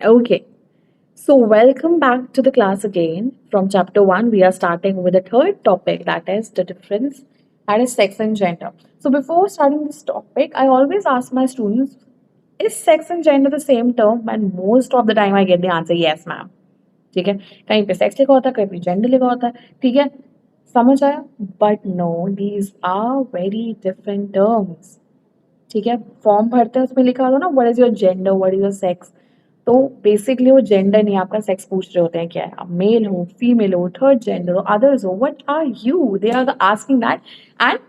Okay, so welcome back to the class again. From chapter 1, we are starting with the third topic, that is the difference, that is sex and gender. So before starting this topic, I always ask my students, is sex and gender the same term? And most of the time I get the answer, yes ma'am. ठीक है, कहीं पे sex लिखा होता है, कहीं पे gender लिखा होता है, ठीक है, समझ आया? But no, these are very different terms. ठीक है, फॉर्म भरते हैं उसमें लिखा होता है ना, what is your gender, what is your sex. तो बेसिकली वो जेंडर नहीं, आपका सेक्स पूछ रहे होते हैं क्या है, आप मेल हो, फीमेल हो, थर्ड जेंडर हो, अदर्स हो, what are you, they are asking that. And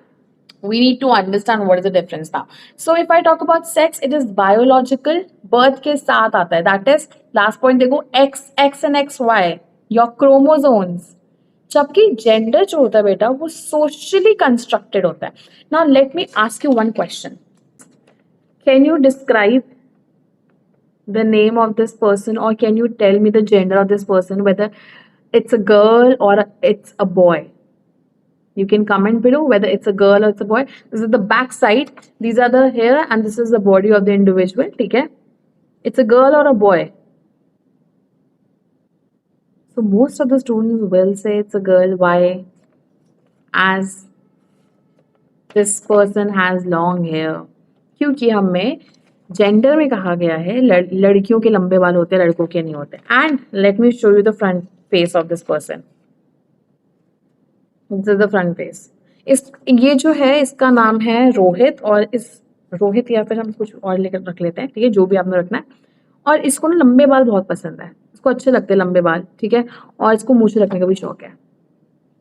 we need to understand what is the difference now. So if I talk about sex, it is biological, birth के साथ आता है, that is last point देखो, x and xy, your chromosomes। जबकि gender जो होता है बेटा वो सोशली कंस्ट्रक्टेड होता है। Now let me ask you one question, can you describe the name of this person, or can you tell me the gender of this person, whether it's a girl or it's a boy? You can comment below whether it's a girl or it's a boy. This is the back side, these are the hair, and this is the body of the individual. Okay, it's a girl or a boy? So most of the students will say it's a girl. Why? As this person has long hair, क्योंकि हमें gender में कहा गया है लड़कियों के लंबे बाल होते हैं, लड़कों के नहीं होते। And let me show you the front face of this person. This is the front face. इस ये जो है इसका नाम है रोहित, और इस रोहित या फिर हम कुछ और लेकर रख लेते हैं, ठीक है, जो भी आपने रखना है। और इसको ना लंबे बाल बहुत पसंद है, इसको अच्छे लगते हैं लंबे बाल, ठीक है, और इसको मूछ रखने का भी शौक है।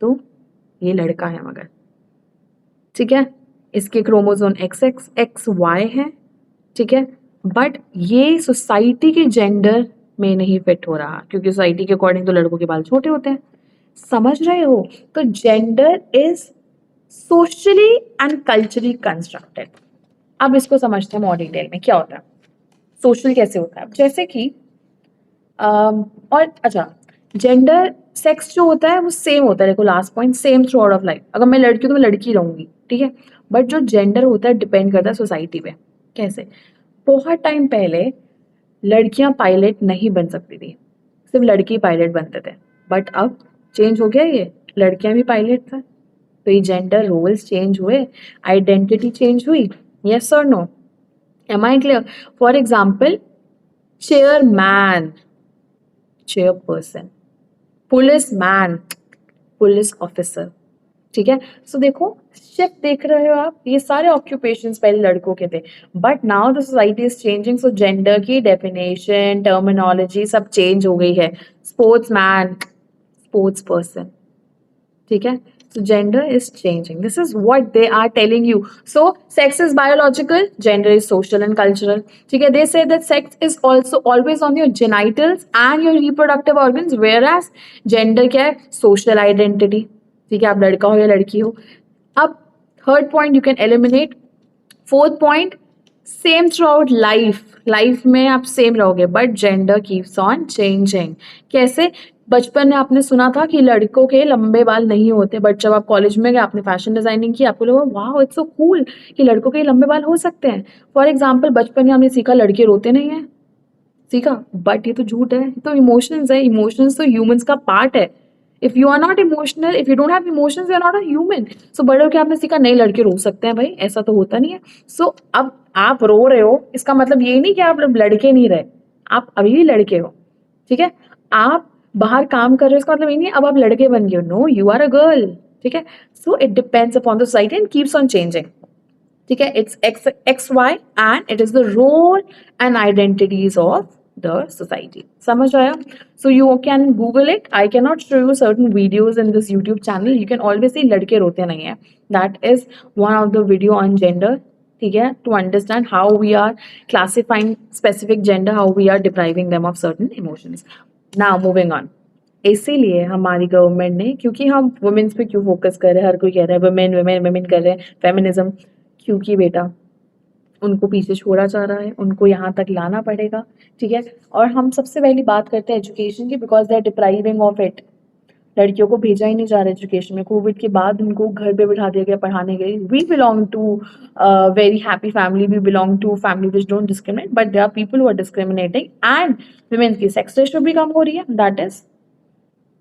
तो ये लड़का है मगर, ठीक है, इसके क्रोमोसोम XY है, ठीक है, बट ये सोसाइटी के जेंडर में नहीं फिट हो रहा, क्योंकि सोसाइटी के अकॉर्डिंग तो लड़कों के बाल छोटे होते हैं। समझ रहे हो? तो gender is socially and culturally constructed. अब इसको समझते हैं मोर डिटेल में क्या होता है, सोशल कैसे होता है। जैसे कि और अच्छा, जेंडर सेक्स जो होता है वो सेम होता है, देखो last point, same through out of life. अगर मैं लड़की हूँ तो मैं लड़की रहूंगी, ठीक है, बट जो जेंडर होता है डिपेंड करता है सोसाइटी पे। कैसे? बहुत टाइम पहले लड़कियां पायलट नहीं बन सकती थी, सिर्फ लड़के पायलट बनते थे, बट अब चेंज हो गया, ये लड़कियां भी पायलट था। तो ये जेंडर रोल्स चेंज हुए, आइडेंटिटी चेंज हुई। यस और no? Am I clear? For example, chairman, chairperson, policeman, police officer, ठीक है। सो देखो शिफ्ट देख रहे हो आप, ये सारे ऑक्यूपेशंस पहले लड़कों के थे, but now the society is changing, so gender की डेफिनेशन, टर्मिनोलॉजी सब चेंज हो गई है। स्पोर्ट्स मैन, स्पोर्ट्स पर्सन, ठीक है। So gender is changing. This is what they are telling you. So sex is biological, gender is social and cultural. ठीक है, they say that sex is also always on your genitals and your reproductive organs, whereas gender क्या है? Social identity. ठीक है, आप लड़का हो या लड़की हो। अब third point you can eliminate. Fourth point, same through out life, life में आप सेम रहोगे, but gender keeps on changing. कैसे? बचपन में आपने सुना था कि लड़कों के लंबे बाल नहीं होते, बट जब आप कॉलेज में गए, आपने फैशन डिजाइनिंग की, आपको लगा वाह इट्स सो कूल कि लड़कों के लंबे बाल हो सकते हैं। फॉर एग्जाम्पल, बचपन में हमने सीखा लड़के रोते नहीं है, सीखा, बट ये तो झूठ है, ये तो इमोशंस है, इमोशंस तो ह्यूमंस का पार्ट है। If you are not emotional, if you don't have emotions, you are not a human. So बड़े होकर आपने सीखा नहीं लड़के रो सकते हैं, भाई ऐसा तो होता नहीं है। सो अब आप रो रहे हो, इसका मतलब ये नहीं कि आप लड़के नहीं रहे, आप अभी भी लड़के हो, ठीक है। आप बाहर काम कर रहे हो, इसका मतलब ये नहीं अब आप लड़के बन गए हो, no you are a girl, ठीक है। So it depends upon the society and keeps on changing, ठीक है। It's XY and it is the role and identities of the society. समझ आया? So you can Google it, I can not show you certain videos in this YouTube channel, you can always see लड़के रोते नहीं है, that is one of the video on gender, ठीक है, to understand how we are classifying specific gender, how we are depriving them of certain emotions. Now moving on. इसीलिए हमारी government ने, क्योंकि हम वुमेन्स पे क्यों फोकस कर रहे हैं, हर कोई कह रहा है वुमेन वुमेन वुमेन कर रहे हैं, फेमिनिज्म, क्योंकि बेटा उनको पीछे छोड़ा जा रहा है, उनको यहाँ तक लाना पड़ेगा, ठीक है। और हम सबसे पहली बात करते हैं एजुकेशन की, because they are depriving of it. लड़कियों को भेजा ही नहीं जा रहा एजुकेशन में। कोविड के बाद उनको घर पे बिठा दिया गया पढ़ाने के लिए। We belong to very happy family, we belong to family which don't discriminate, but there are people who are discriminating and women की सेक्स रेशियो भी कम हो रही है। दैट इज,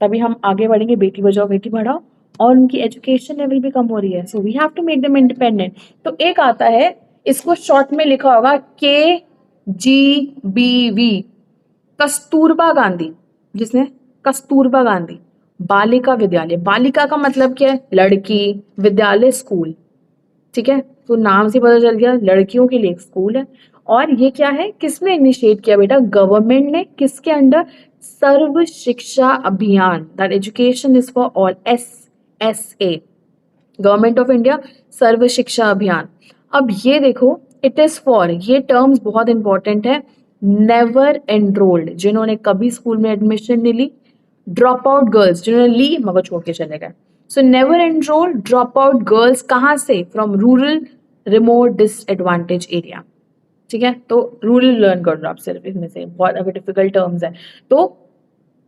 तभी हम आगे बढ़ेंगे बेटी बचाओ बेटी पढ़ाओ, और उनकी एजुकेशन लेवल भी कम हो रही है। So we have to make them independent. तो एक आता है, इसको शॉर्ट में लिखा होगा KGBV, कस्तूरबा गांधी, जिसने कस्तूरबा गांधी बालिका विद्यालय। बालिका का मतलब क्या है? लड़की, विद्यालय स्कूल, ठीक है। तो नाम से पता चल गया लड़कियों के लिए एक स्कूल है। और ये क्या है, किसने इनिशिएट किया बेटा? गवर्नमेंट ने। किसके under? Sarva Shiksha Abhiyan, that education is for all, SSA, government of India, Sarva Shiksha Abhiyan. अब ये देखो, इट इज फॉर, ये टर्म्स बहुत इंपॉर्टेंट है, नेवर एनरोल्ड, जिन्होंने कभी स्कूल में एडमिशन नहीं ली, ड्रॉप आउट गर्ल्स, जिन्होंने ली मगर छोड़ के चले गए। So never enrolled drop out girls कहाँ से? From rural remote disadvantage area, ठीक है। तो रूरल लर्न कर लो आप सिर्फ, इसमें से बहुत अगर डिफिकल्ट टर्म्स है तो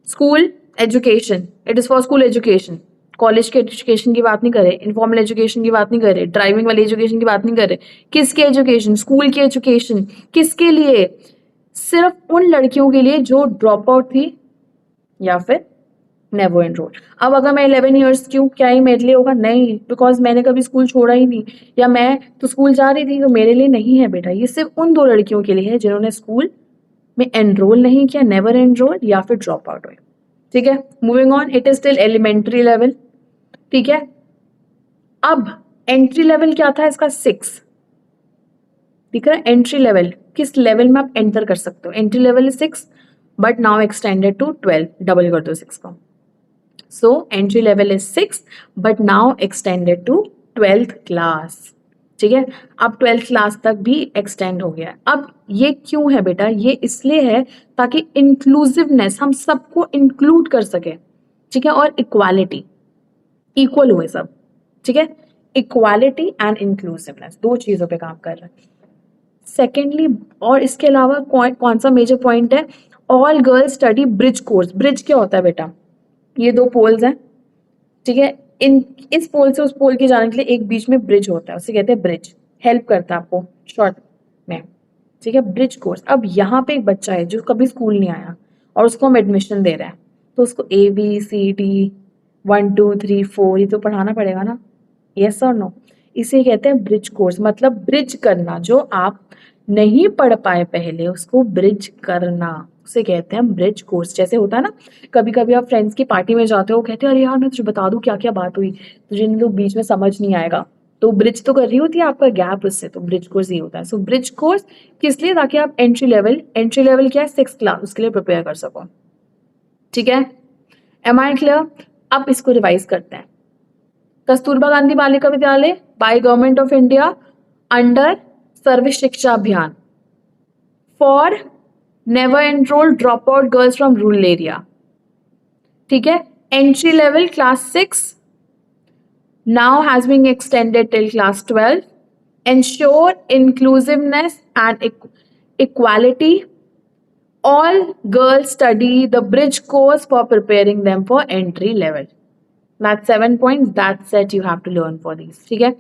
school education, it is for school education. College के एजुकेशन की बात नहीं करे, इनफॉर्मल एजुकेशन की बात नहीं करे, ड्राइविंग वाली एजुकेशन की बात नहीं करे। किसके एजुकेशन? स्कूल की एजुकेशन। किसके लिए? सिर्फ उन लड़कियों के लिए जो ड्रॉप आउट थी या फिर नेवर एनरोल। अब अगर मैं 11 ईयर्स की हूँ, क्या ही मेरे लिए होगा? नहीं, बिकॉज मैंने कभी स्कूल छोड़ा ही नहीं, या मैं तो स्कूल जा रही थी, तो मेरे लिए नहीं है बेटा। ये सिर्फ उन 2 लड़कियों के लिए है जिन्होंने स्कूल में एनरोल नहीं किया, नेवर एनरोल या फिर ड्रॉप आउट हुए, ठीक है। Moving on, it is still elementary level, ठीक है। अब एंट्री लेवल क्या था इसका? 6, दिख रहा है? एंट्री लेवल, किस लेवल में आप एंटर कर सकते हो? Entry level is 6, but now extended to 12, double कर दो 6 को। So entry level is 6 but now extended to 12th class, ठीक है। अब 12th क्लास तक भी एक्सटेंड हो गया है। अब ये क्यों है बेटा? ये इसलिए है ताकि इंक्लूसिवनेस, हम सबको इंक्लूड कर सके, ठीक है, और इक्वालिटी, इक्वल हुए सब, ठीक है। इक्वालिटी एंड इंक्लूसिवनेस, 2 चीजों पे काम कर रहे हैं। सेकेंडली, और इसके अलावा कौन सा मेजर पॉइंट है? All girls study bridge course. Bridge क्या होता है बेटा? ये 2 पोल्स हैं, ठीक है। इस पोल से उस पोल के जाने के लिए एक बीच में ब्रिज होता है, उसे कहते हैं ब्रिज, हेल्प करता है आपको शॉर्ट में, ठीक है, ब्रिज कोर्स। अब यहाँ पे एक बच्चा है जो कभी स्कूल नहीं आया और उसको हम एडमिशन दे रहे हैं, तो उसको ABCD 1 2 3 4 ये तो पढ़ाना पड़ेगा ना, यस और नो। इसे कहते हैं ब्रिज कोर्स, मतलब ब्रिज करना, जो आप नहीं पढ़ पाए पहले उसको ब्रिज करना, उसे कहते हैं ब्रिज कोर्स। जैसे होता है ना, कभी कभी आप फ्रेंड्स की पार्टी में जाते हो, कहते हो अरे यार मैं तुझे बता दूं क्या क्या बात हुई, तुझे इन लोग बीच में समझ नहीं आएगा, तो ब्रिज तो कर रही होती है आपका गैप उससे, तो ब्रिज कोर्स ये होता है। सो ब्रिज कोर्स किस लिए? ताकि आप एंट्री लेवल क्या है? 6th क्लास, उसके लिए प्रिपेयर कर सको, ठीक है। Am I clear? अब इसको रिवाइज करते हैं। Kasturba Gandhi Balika Vidyalaya by government of India under Sarva Shiksha Abhiyan, for never enroll drop out girls from rural area, ठीक है। Entry level class 6 now has been extended till class 12. Ensure inclusiveness and equality. All girls study the bridge course for preparing them for entry level. That's 7 points. That's it. You have to learn for these. ठीक है.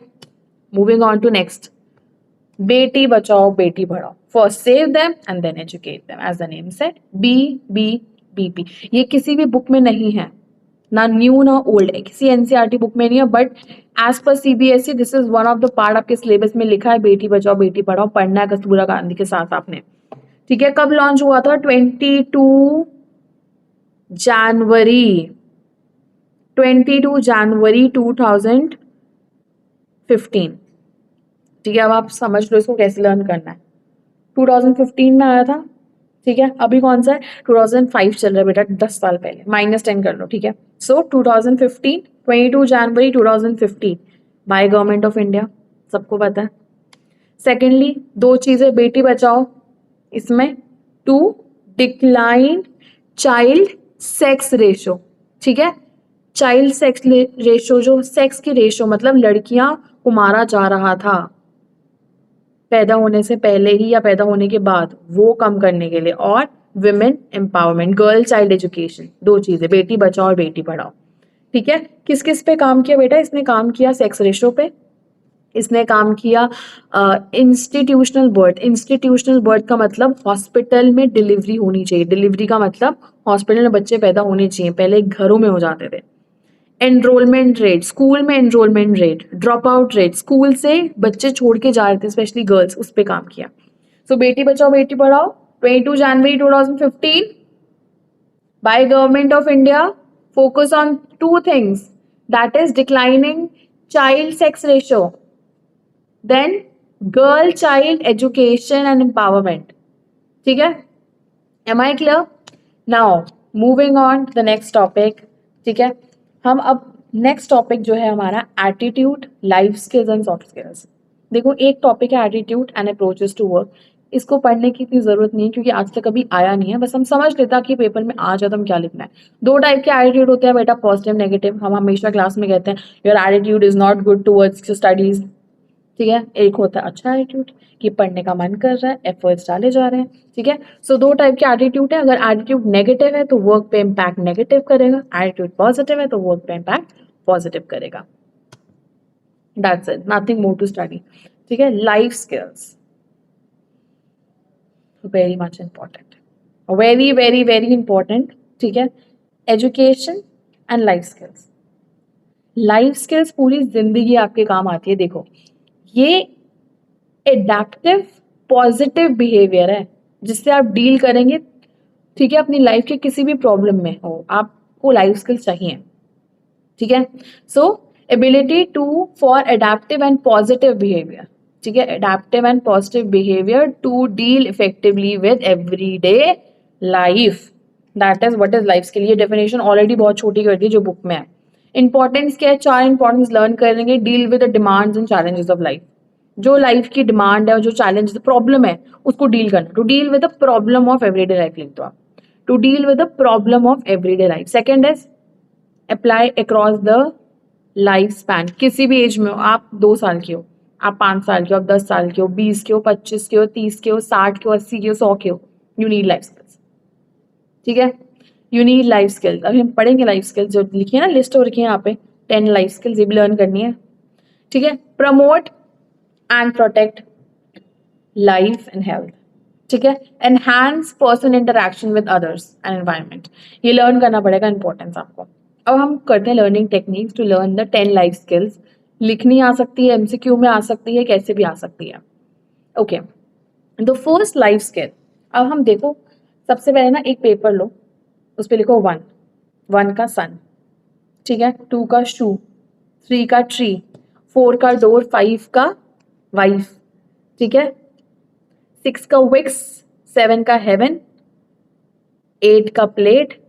Moving on to next. Beti Bachao Beti Padhao. First save them and then educate them. As the name said, BBBP. ये किसी भी book में नहीं है, ना new ना ओल्ड है, किसी NCERT बुक में नहीं है, but as per CBSE this is one of the part आपके सिलेबस में लिखा है. बेटी बचाओ बेटी पढ़ाओ पढ़ना है कस्तूरबा गांधी के साथ आपने, ठीक है. कब लॉन्च हुआ था? 22 जनवरी 2015, ठीक है. अब आप समझ लो इसको कैसे लर्न करना है. 2015 में आया था, ठीक है. अभी कौन सा है? 2005 चल रहा है बेटा, 10 साल पहले, -10 कर लो, ठीक है. So 2015, 22 January 2015 by government of India, सबको पता है. सेकेंडली, 2 चीजें बेटी बचाओ इसमें, to decline child sex ratio, ठीक है. चाइल्ड सेक्स रेशो, जो सेक्स की रेशो मतलब लड़कियां को मारा जा रहा था पैदा होने से पहले ही या पैदा होने के बाद, वो कम करने के लिए, और women empowerment, girl child education, 2 चीजें, बेटी बचाओ और बेटी पढ़ाओ. ठीक है, किस किस पे काम किया बेटा? इसने काम किया सेक्स रेशो पे, इसने काम किया इंस्टीट्यूशनल बर्थ। इंस्टीट्यूशनल बर्थ का मतलब हॉस्पिटल में डिलीवरी होनी चाहिए। डिलीवरी का मतलब हॉस्पिटल में बच्चे पैदा होने चाहिए, पहले घरों में हो जाते थे। एनरोलमेंट रेट, स्कूल में enrolment rate, drop out rate, school से बच्चे छोड़ के जा रहे थे स्पेशली गर्ल्स, उस पर काम किया। सो Beti Bachao Beti Padhao 22 January 2015 by Government of India focus on two things, that is declining child sex ratio, then girl child education and empowerment. ठीक है, am I clear? Now moving on to the next topic. ठीक है, हम अब next topic जो है हमारा attitude, life skills and soft skills. देखो एक टॉपिक है attitude and approaches to work, इसको पढ़ने की इतनी जरूरत नहीं है क्योंकि आज तक कभी आया नहीं है, बस हम समझ लेता कि पेपर में आ जाए तो हम क्या लिखना है। दो टाइप के एटीट्यूड होते हैं बेटा, पॉजिटिव नेगेटिव। हम हमेशा क्लास में कहते हैं your attitude is not good towards studies. ठीक है, एक होता है अच्छा एटीट्यूड कि पढ़ने का मन कर रहा है, एफर्ट्स डाले जा रहे हैं। ठीक है, सो दो टाइप के एटीट्यूड है। अगर एटीट्यूड नेगेटिव है तो वर्क पे इम्पैक्ट नेगेटिव करेगा, एटीट्यूड पॉजिटिव है तो वर्क पे इम्पैक्ट पॉजिटिव करेगा। That's it, nothing more to study. ठीक है, life skills very much important, very very very important. ठीक है, education and life skills. Life skills पूरी जिंदगी आपके काम आती है। देखो ये एडेप्टिव पॉजिटिव बिहेवियर है जिससे आप डील करेंगे। ठीक है, अपनी लाइफ के किसी भी प्रॉब्लम में हो आपको लाइफ स्किल्स चाहिए। ठीक है, so ability to for adaptive and positive behaviour. ठीक है, adaptive and positive behaviour to deal effectively with everyday life, that is what is life skill. ये डेफिनेशन ऑलरेडी बहुत छोटी कर दी जो बुक में है। इंपॉर्टेंस क्या है? 4 इंपॉर्टेंस लर्न करेंगे। Deal with the demands and challenges of life, जो लाइफ की डिमांड है और जो चैलेंज प्रॉब्लम है उसको डील करना। To deal with the problem of everyday life लिख दो आप, to deal with the problem of everyday life. Second is apply across the life span. किसी भी एज में हो, आप 2 साल के हो, आप 5 साल के हो, आप 10 साल के हो, 20 के हो, 25 के हो, 30 के हो, 60 के हो, 80 के हो, 100 के हो, यू नीड लाइफ स्किल्स। ठीक है, यू नीड लाइफ स्किल्स। अभी हम पढ़ेंगे लाइफ स्किल्स, जो लिखी है ना, लिस्ट हो रखी है यहाँ पे 10 लाइफ स्किल्स, ये भी लर्न करनी है। ठीक है, promote and protect life and health. ठीक है, enhance person interaction with others and environment, ये लर्न करना पड़ेगा, इंपॉर्टेंस आपको। अब हम करते हैं learning techniques to learn the 10 life skills. लिखनी आ सकती है, एमसीक्यू में आ सकती है, कैसे भी आ सकती है। Okay, the first life skill. अब हम देखो सबसे पहले ना एक पेपर लो, उस पर लिखो 1 का सन। ठीक है, 2 का शू, 3 का ट्री, 4 का डोर, 5 का वाइफ। ठीक है, 6 का विक्स, 7 का हेवन, 8 का प्लेट,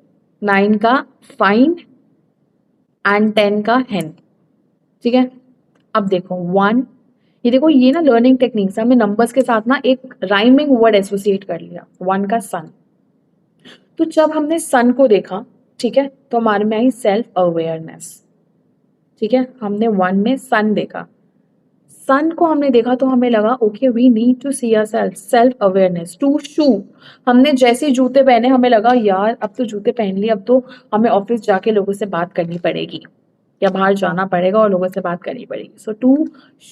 9 का फाइन एंड 10 का हेन। ठीक है, अब देखो 1, ये देखो ये ना लर्निंग टेक्निक्स, हमने नंबर्स के साथ ना एक राइमिंग वर्ड एसोसिएट कर लिया। 1 का सन, तो जब हमने सन को देखा, ठीक है, तो हमारे में आई सेल्फ अवेयरनेस। ठीक है, हमने 1 में सन देखा, सन को हमने देखा तो हमें लगा okay we need to see ourselves, self awareness. 2 shoe, हमने जैसे जूते पहने हमें लगा यार अब तो जूते पहन लिए, अब तो हमें ऑफिस जाके लोगों से बात करनी पड़ेगी या बाहर जाना पड़ेगा और लोगों से बात करनी पड़ेगी। सो 2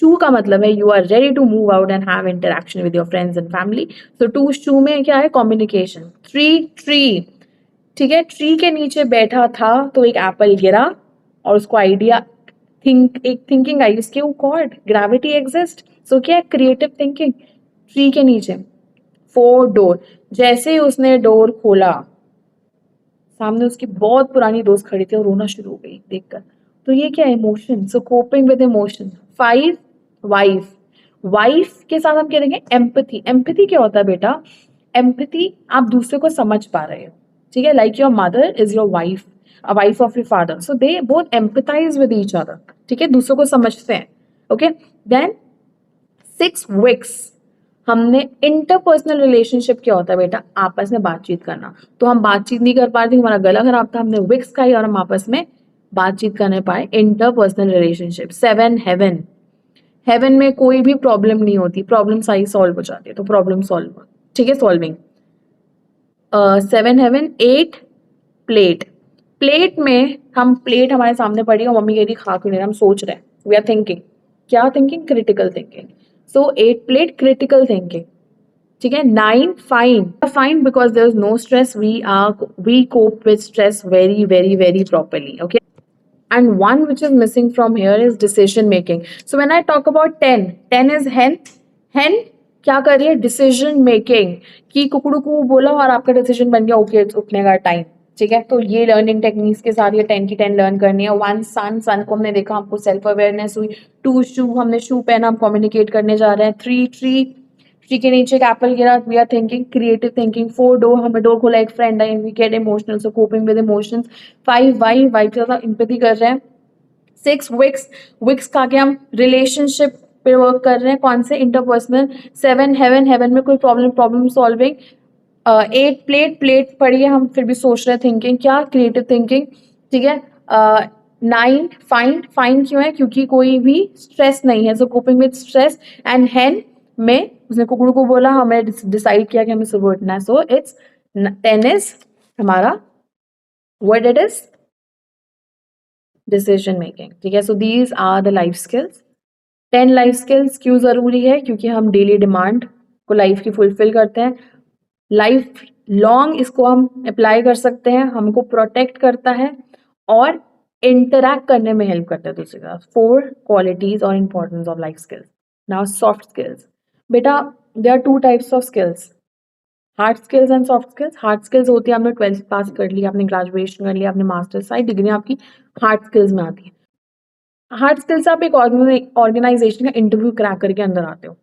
शू का मतलब है you are ready to move out and have interaction with your friends and family. So 2 shoe में क्या है? कम्युनिकेशन। 3 ट्री, ठीक है, ट्री के नीचे बैठा था तो एक एप्पल गिरा और उसको आइडिया एक थिंकिंग आई, उसके गॉड ग्रेविटी एग्जिस्ट। सो क्या है? क्रिएटिव थिंकिंग, ट्री के नीचे। 4 डोर, जैसे ही उसने डोर खोला सामने उसकी बहुत पुरानी दोस्त खड़ी थी और रोना शुरू हो गई देखकर, तो ये क्या? Emotion. So coping with emotion. 5 wife, wife के साथ हम कह देंगे एम्पैथी। एम्पैथी क्या होता है बेटा? एम्पैथी आप दूसरे को समझ पा रहे हो। ठीक है, like your mother is your wife, a wife of your father, so they both empathize with each other। ठीक है, दूसरों को समझते हैं। ओके, देन 6 विक्स, हमने इंटरपर्सनल रिलेशनशिप क्या होता है बेटा? आपस में बातचीत करना। तो हम बातचीत नहीं कर पा रहे थे, हमारा गला खराब था, हमने विक्स खाई और हम आपस में बातचीत करने पाए, इंटरपर्सनल रिलेशनशिप। 7 हेवन, हेवन में कोई भी प्रॉब्लम नहीं होती, प्रॉब्लम सारी सॉल्व हो जाती है, तो प्रॉब्लम सॉल्व। ठीक है, सॉल्विंग। 7 हेवन। 8 प्लेट, प्लेट में हम प्लेट हमारे सामने पड़ी और मम्मी कह रही खा क्यों नहीं रहे, हम सोच रहे हैं, वी आर थिंकिंग, क्या thinking, critical thinking. So 8 plate critical thinking, ठीक है। 9 fine, fine because there is no stress, we cope with stress very very very properly, okay. And one which is missing from here is decision making. So when I talk about 10, 10 is hen. Hen क्या कर रही है, decision making, कि कुकड़ू को बोला और आपका decision बन गया, ओके उठने का टाइम, ठीक है। तो ये लर्निंग टेक्निक्स के साथ ये 10 की 10 लर्न करनी है। 1 सन, सन को हमने देखा, हमको सेल्फ अवेयरनेस हुई। 2 शू, हमने शू पहना, हम कम्युनिकेट करने जा रहे हैं। 3 ट्री, ट्री के नीचे एक एप्पल गिरा, we are thinking, creative thinking. 4 door, हमें डोर खोला, एक फ्रेंड आई, we get emotional, so coping with emotions. 5 Y, Y के साथ एम्पैथी कर रहे हैं। 6 विक्स, विक्स का के हम रिलेशनशिप पे वर्क कर रहे हैं, कौन से, इंटरपर्सनल। 7 हेवन, हेवन में कोई प्रॉब्लम सॉल्विंग। 8 प्लेट, प्लेट पढ़िए, हम फिर भी सोच रहे हैं, थिंकिंग क्या, क्रिएटिव थिंकिंग, ठीक है। 9 फाइन, फाइन क्यों है, क्योंकि कोई भी स्ट्रेस नहीं है, सो कोपिंग विद स्ट्रेस। एंड हेन में उसने कुकड़ू को बोला, हमें डिसाइड किया कि हमें सुबह उठना है, सो इट्स 10 इज हमारा what it is, decision making, ठीक है। So these are the life skills. 10 life skills क्यों ज़रूरी है, क्योंकि हम डेली डिमांड को लाइफ की फुलफिल करते हैं, लाइफ लॉन्ग इसको हम अप्लाई कर सकते हैं, हमको प्रोटेक्ट करता है और इंटरैक्ट करने में हेल्प करता है दूसरे के साथ। 4 क्वालिटीज और importance of life skills. Now soft skills, बेटा there are 2 types of skills, hard skills and soft skills. Hard skills होती है, आपने 12th पास कर लिया, आपने ग्रेजुएशन कर लिया, आपने मास्टर्स, सारी डिग्री आपकी हार्ड स्किल्स में आती है। हार्ड स्किल्स आप एक ऑर्गेनाइजेशन का इंटरव्यू क्रैक करके अंदर आते हो।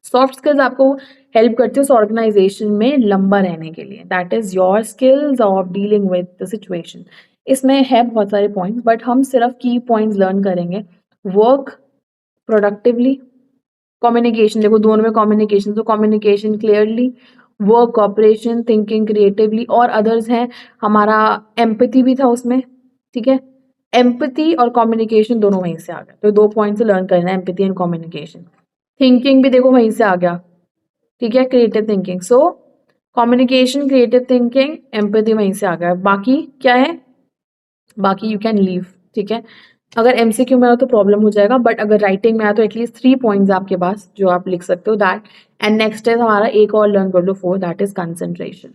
सॉफ्ट स्किल्स आपको हेल्प करती है उस ऑर्गेनाइजेशन में लंबा रहने के लिए, that is your skills of dealing with the situation. इसमें है बहुत सारे पॉइंट्स, बट हम सिर्फ की पॉइंट्स लर्न करेंगे। वर्क प्रोडक्टिवली, कम्युनिकेशन, देखो दोनों में कम्युनिकेशन, तो communication clearly, work cooperation, thinking creatively, और अदर्स हैं हमारा, एम्पैथी भी था उसमें, ठीक है। एम्पैथी और कम्युनिकेशन दोनों वहीं से आ गए, तो 2 पॉइंट से लर्न करना है, एम्पैथी एंड कम्युनिकेशन। थिंकिंग भी देखो वहीं से आ गया, ठीक है, creative thinking. So communication, creative thinking, empathy वहीं से आ गया। बाकी क्या है, बाकी यू कैन लीव, ठीक है। अगर एमसीक्यू में हो तो प्रॉब्लम हो जाएगा, बट अगर राइटिंग में आया तो एटलीस्ट 3 पॉइंट्स आपके पास जो आप लिख सकते हो, दैट। एंड नेक्स्ट है हमारा, एक और लर्न कर लो 4, दैट इज कंसंट्रेशन,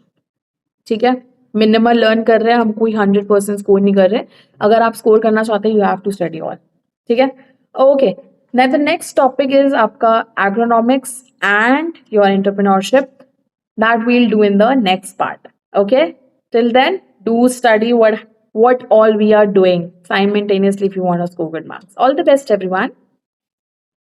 ठीक है। मिनिमल लर्न कर रहे हैं हम, कोई 100% स्कोर नहीं कर रहे। अगर आप स्कोर करना चाहते हैं, you have to study all, ठीक है। Okay, now the next topic is आपका agronomics and your entrepreneurship, that we'll do in the next part. Okay, till then do study what all we are doing simultaneously if you want to score good marks. All the best everyone.